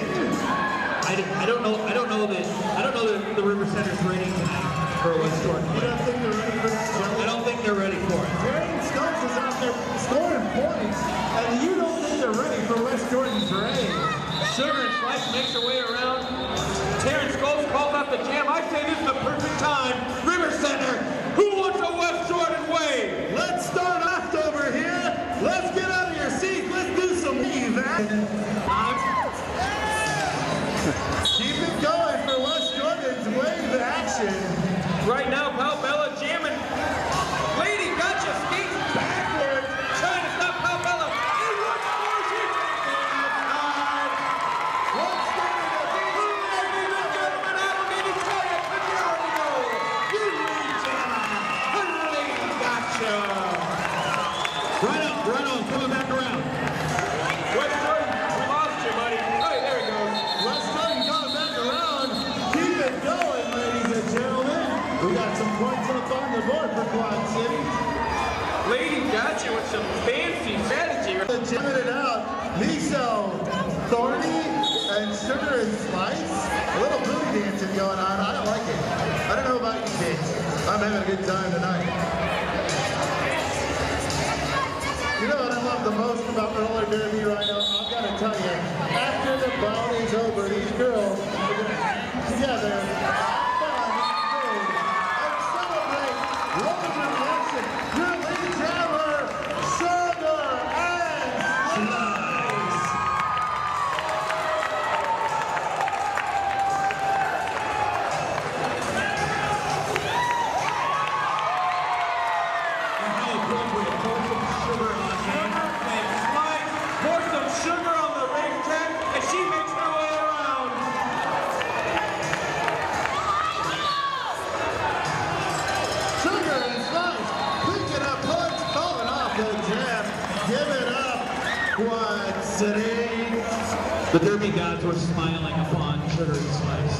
I don't know that the River Center's ready tonight for a West Jordan. You don't think they're ready for that, I Joey? don't think they're ready for it. Terrence Skulls is out there scoring points, and you don't think they're ready for West Jordan's raid. Sugar and Slice makes her way around. Terrence Skulls calls out the jam. I say this is the perfect time. River Center, who wants a West Jordan wave? Let's start off over here. Let's get out of your seats. Let's do some evac. Keep it going for West Jordan's wave action. Right now, Pal Bella jamming. Lady Gotcha skates backwards, trying to stop Pal Bella. It works for you. What's Ladies and gentlemen, I don't need to tell you, but you already know. You lead jammer, Lady Gotcha. Rhino, I'm coming back around. West Jordan, we lost you, buddy. Oh, there he goes. West Jordan coming back around. Keep it going, ladies and gentlemen. We got some points up on the board for Quad City. Lady Gotcha with some fancy strategy. Jamming it out. Miso, Thorny, and Sugar and Slice. A little booty dancing going on. I don't like it. I don't know about you kids. I'm having a good time tonight. You know what I love the most about roller derby right now? I've got to tell you, after the bout is over, these girls are going to hang together, have fun, food, and celebrate roller derby action. Your lead jammer, Sugar and Slice. And how appropriate. Pour some sugar on Sugar and Slice pour some sugar on the racetrack, and she makes her way around. Sugar and Slice picking up points, falling off the jam. Give it up, Quad City. The Derby gods were smiling upon Sugar and Slice.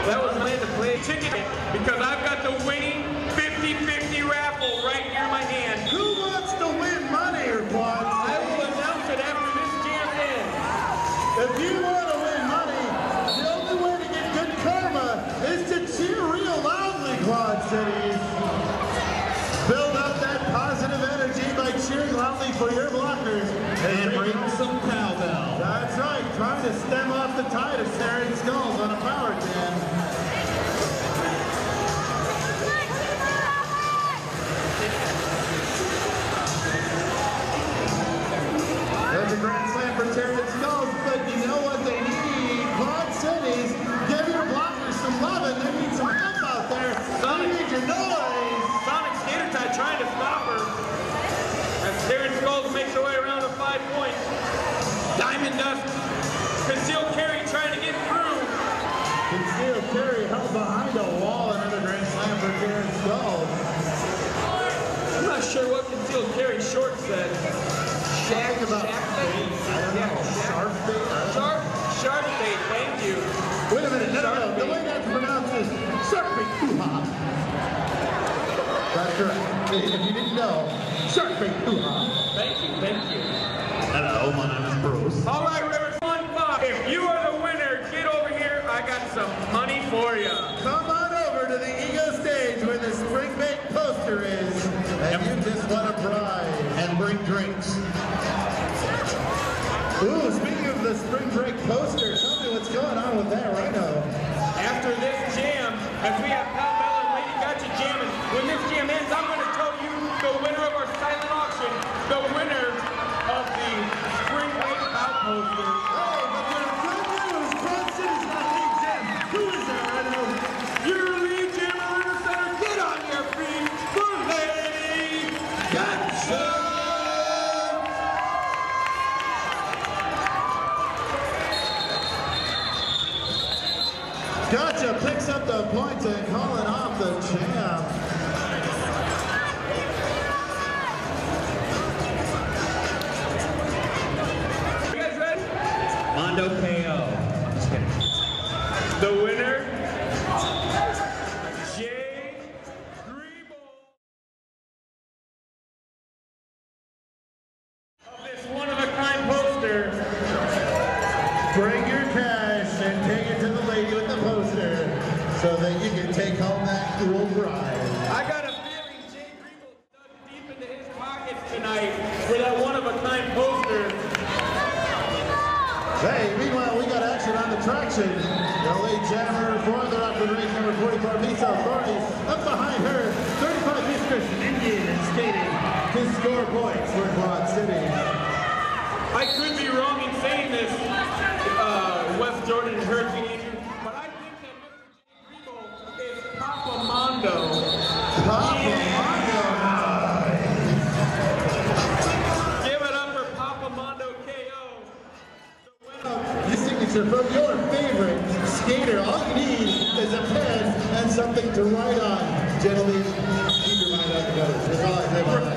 That was my to play ticket because I've got the winning 50-50 raffle right here in my hand. Who wants to win money or Quad I City? will announce it after this jam ends. If you want to win money, the only way to get good karma is to cheer real loudly, Quad City. Build up that positive energy by cheering loudly for your blockers. And bring some cowbell. That's right, trying to stem off the tide of Terrence Skulls on a power jam. There's a grand slam for Terrence Skulls, but you know what they need? Quad Cities, give your blockers some love and they need some help out there. They need your noise. Sonic Skater Tie trying to stop her. As Terrence Skulls makes her way around to 5 points. Diamond Dust, Concealed Carry trying to get through. Concealed carry held behind a wall, another grand slam for Terrence Skulls. I'm not sure what Concealed Carry short said. Talking about bait, I don't know, sharp bait? Sharp bait, thank you. Wait a minute, no, Shark the bait. way that's pronounced is shark bait hoo-ha. That's correct. If you didn't know, shark bait hoo-ha. Thank you, thank you. Hello, my name is Bruce. All right, Rivers, 1-5. If you are the winner, get over here. I got some money for you. Come on over to the Ego stage where the spring bait poster is, and you just won a prize. drinks. Ooh, speaking of the spring break poster, tell me what's going on with that right now. After this jam, as we have Pal Bell and Lady Gotcha jamming, when this jam ends, I'm going to tell you the winner of our silent auction, the winner of the spring break Pal poster. Hey, but there's good news. Quad City's got a lead jam. Who is that right now? Your lead jammer, River Center, get on your feet for Lady Gotcha! Gotcha picks up the points and calling off the jam. You guys ready? Mondo KO. I'm just kidding. The winner, Jay Grebo of this one-of-a-kind poster. Bring your cash and take it to the lady with the poster so that you can take home that cool bride. I got a feeling Jay Grebo dug deep into his pockets tonight for that one-of-a-kind poster. Hey, meanwhile, we got action on the traction. The lead jammer for the Rockford race number 44, Pizza Authority. Up behind her, 35 Miss Christian Indian skating to score points for Quad City. I could be wrong in saying this, West Jordan and her teenager, but I think that Mr. Jay Grebo is Papa Mondo. Papa Mondo. Give it up for Papa Mondo KO. Your signature from your favorite skater. All you need is a pen and something to write on. Gentlemen, keep your mind on the gutters. That's all I say about that.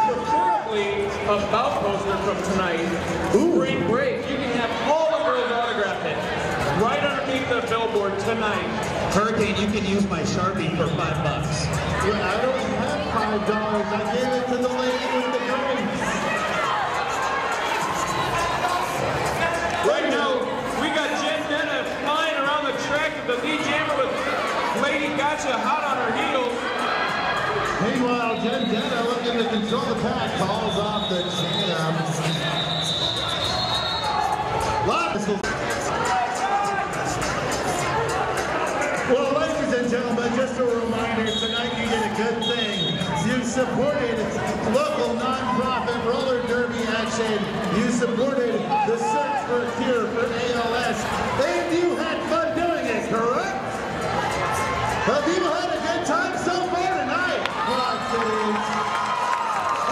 Preferably a bout poster from tonight. Spring break. You can have all the girls autograph it right underneath the billboard tonight. Hurricane, you can use my Sharpie for $5. Yeah, I don't have $5. I gave it to the lady with the drinks. Right now, we got Jen Dena flying around the track with the lead jammer with Lady Gotcha hot on her heels. Meanwhile, Jen Dena looking to control the pack, calls off the jam. Well, ladies and gentlemen, just a reminder, tonight you did a good thing. You supported local non-profit roller derby action. You supported the search for a cure for ALS. And you had fun doing it, correct? Have you had a good time so far tonight, Quad City?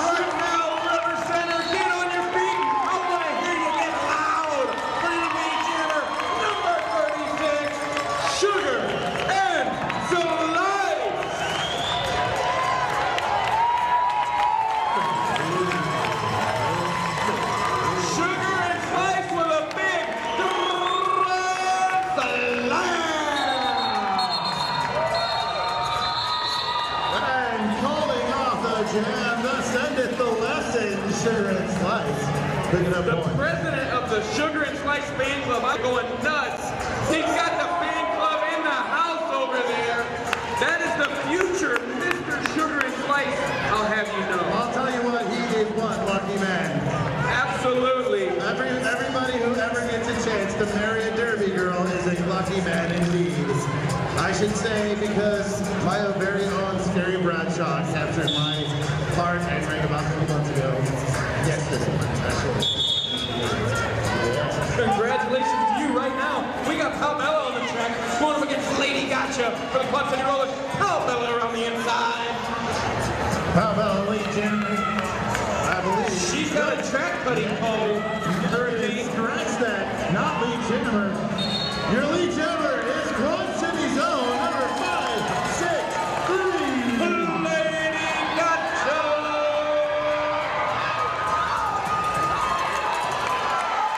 Right now, River Center, get on your feet. I want to hear you get loud for your lead jammer, number 36, Sugar and Delight. Sugar and Spice with a big slam. And calling off the jam, thus endeth the lesson, Sugar and Slice. Picking up The points. president of the Sugar and Slice fan club, I'm going nuts. He's got the fan club in the house over there. That is the future, Mr. Sugar and Slice, I'll have you know. I'll tell you what, he is one lucky man. Absolutely. Everybody who ever gets a chance to marry a derby girl is a lucky man indeed. I should say because my very own Scary Bradshaw captured my heart and ring about 2 months ago. Yes, this one, actually. Congratulations to you right now. We got Pal Bella on the track, going up against Lady Gotcha for the Quad City Rollers. Pal Bella around the inside. How about Lee Jenner? I believe She's got a track cutting pole. Hurricane, scratch that, not Lee Jenner. Your Lee Jenner is Quad City's own number 563. Lady Gotcha.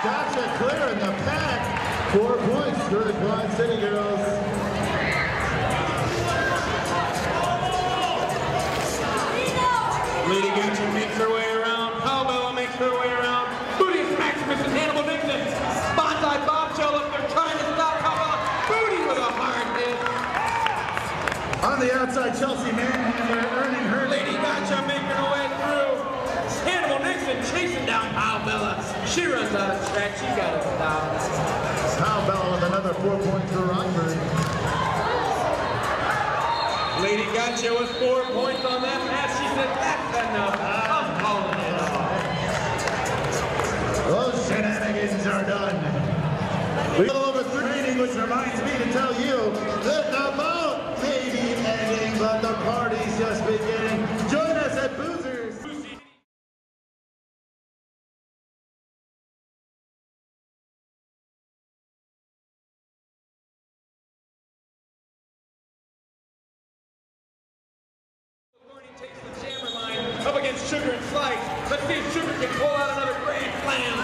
Gotcha clearing the pack. 4 points for the Quad City girls. Lady Gotcha makes her way around. Pal Bella makes her way around. Booty Maximus and Hannibal Nixon. Bonsai Bombshell up there trying to stop Pal Bella. Booty with a hard hit. On the outside, Chelsea Manhandler earning her. Lady Gotcha making her way through. Hannibal Nixon She runs out of track. She got to stop. Now Bella with another 4 points for Rockford. Lady Gotcha was 4 points on that pass. She said, that's enough. I'm calling it off. Those shenanigans are done. We go over training, which reminds me to tell you that the boat may be ending, but the party's just beginning. Join us at Boozers. Takes the jammer line up against Sugar and Slice. Let's see if Sugar can pull out another grand slam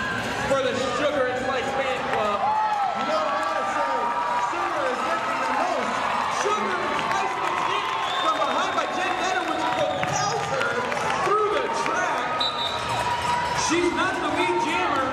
for the Sugar and Slice fan club. You know what I want to say? Sugar is getting the most. Sugar and Slice gets hit from behind by Jen Vetter, which propels her through the track. She's not the lead jammer.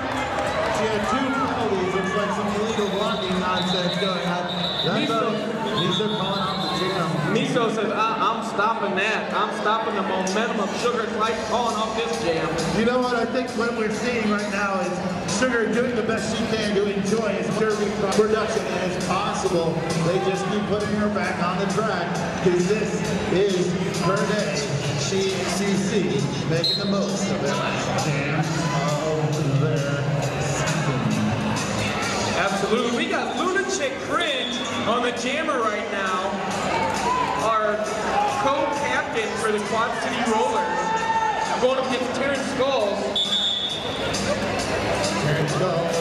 She had 2 penalties. Looks like some illegal blocking nonsense going on. These are calling off the jam. Miso says, I'm stopping that. I'm stopping the momentum of Sugar and Slice calling off this jam. You know what? I think what we're seeing right now is Sugar doing the best she can to enjoy as derby production as possible. They just keep putting her back on the track because this is her day. She and CC making the most of it. Jam of their season. Absolutely. We got Lunatic Cringe on the jammer right now. Our co-captain for the Quad City Rollers, going up against Terrence Skulls. Terrence Skulls.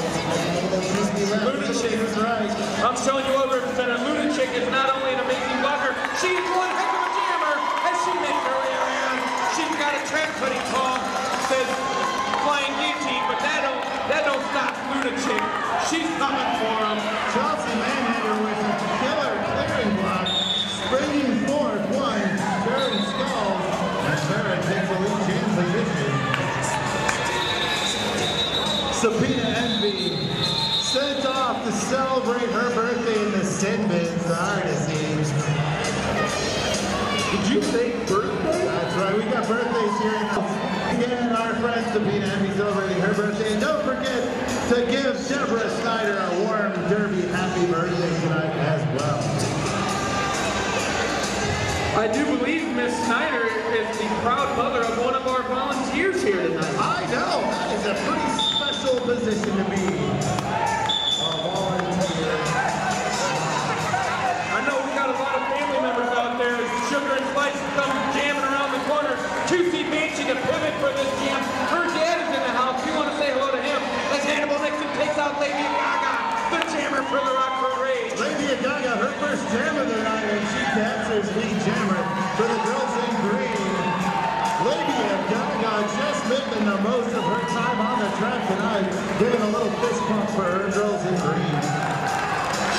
Lunatic is right. I'm showing you over Representative Lunatic is not only an amazing blocker, she's one heck of a jammer as she makes her way around. She's got a trap cutting call, says flying guillotine, but that don't stop Lunatic. She's coming for him. Chelsea Manhatter with a killer clearing block. Springing forward, Terrence Skulls, and Barrett takes a lead in position. Sabina Envy sent off to celebrate her birthday in the sin bin. Sorry to see. Did you say birthday? That's right, we got birthdays here in the again, our friend Sabina Envy celebrating her birthday. And don't forget to give Deborah Snyder a warm derby happy birthday tonight as well. I do believe Miss Snyder is the proud mother of one of our volunteers here tonight. I know, that is a pretty special position to be. A volunteer. I know we got a lot of family members out there. Sugar and Slice come jamming around the corner. 2C Banshee to pivot for this jam. Her dad is in the house. We want to say hello to him. As Hannibal Nixon takes out Lady Gaga, the jammer for the Rockford Rage. Lady Gaga, her first jam of the night, and she captures lead jammer for the girls in green. Lady Gaga just making the most of her time on the track tonight, giving a little fist pump for her girls in green.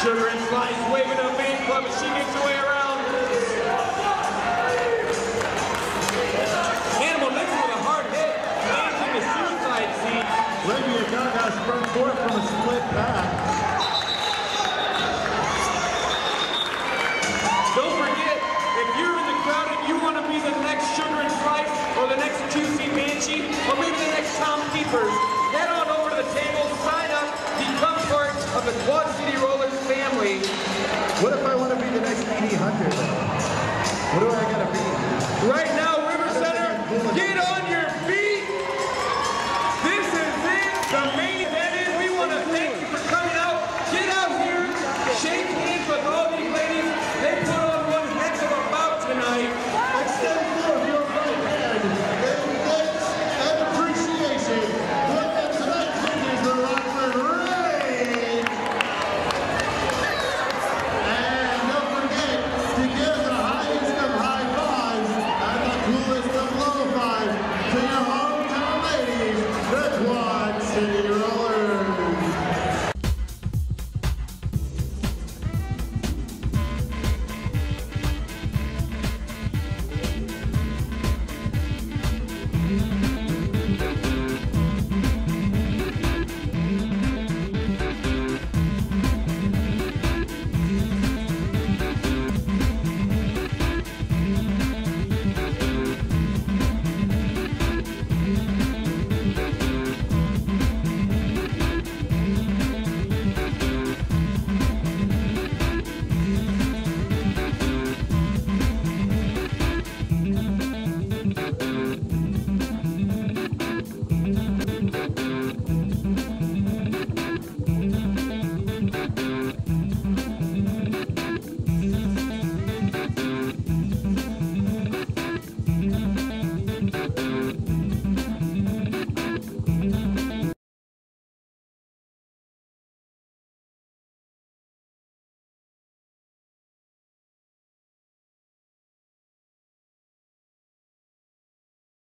Sugar and Slice waving a fan club as she makes her way around. Hannibal Nixon with a hard hit, lands in the suicide seat. Lady Gaga sprung forth from a split path. Don't forget, if you're in the crowd and you want to be the next Sugar and Slice or the next 2C Banshee or maybe the next Tom Keepers,